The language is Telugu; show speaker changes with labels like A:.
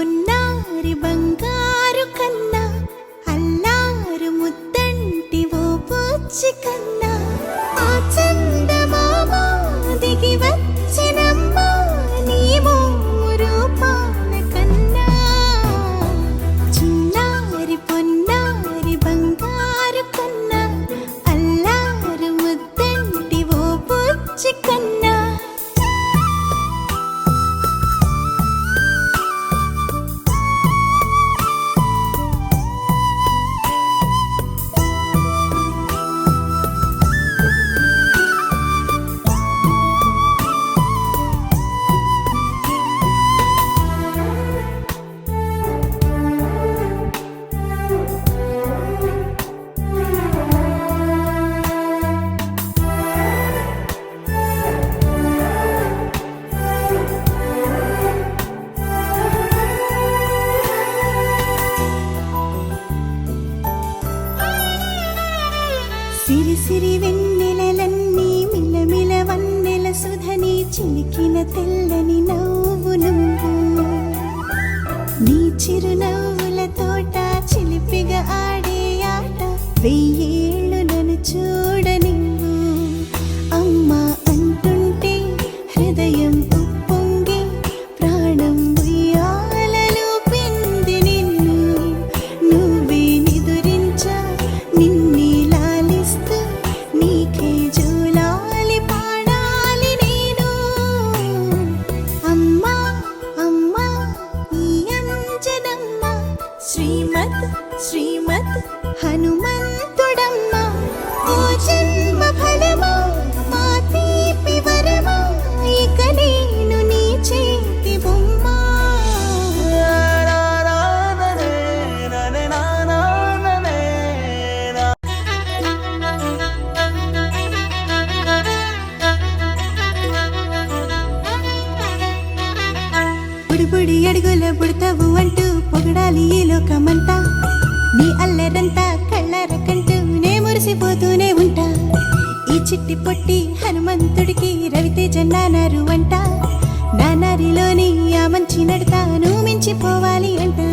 A: పొన్నారి బంగారు కన్నా అల్లారు ముద్దంటి ఓ పూచి కన్నా ఆ చందమామ దిగి వచ్చినమ్మా నీ రూపాన కన్నా చిన్నారి పొన్నారి బంగారు కన్నా అల్లారు ముద్దంటి ఓ పూచి కన్నా సిరి సిరి వెన్నెలలన్నీ మిలమిల వన్నెల సుధని చిలికిన తెల్లని నవ్వు నువ్వు నీ చిరునవ్వుల తోట చిలిపిగా ఆడే ఆట వెయ్యేళ్ళు నన్ను చూడ నువ్వు అమ్మా అంటుంటే హృదయం ఉప్పొంగి ప్రాణం ఉయ్యాలలో పిండి నిన్ను నువ్వే నిదురించా నిన్నే నీకే జూలాలి పాడాలి నేను అమ్మా అమ్మా ఈ అంజనమ్మ శ్రీమద్ శ్రీమద్ హనుమంతుడమ్మ ఓ జన్మ ఫలమా మా తీపి వరమా ఇక నేను నీ చేతి బొమ్మ బుడి అడుగుల బుడతావు అంటూ పొగడాలి ఈ లోకమంతా నీ అల్లరంతా కళ్ళారకంటూ నే మురిసిపోతూనే ఉంటా ఈ చిట్టి పొట్టి హనుమంతుడికి రవితేజ నానారు అంట నానారిలోని ఆ మంచి నడతాను మించిపోవాలి అంట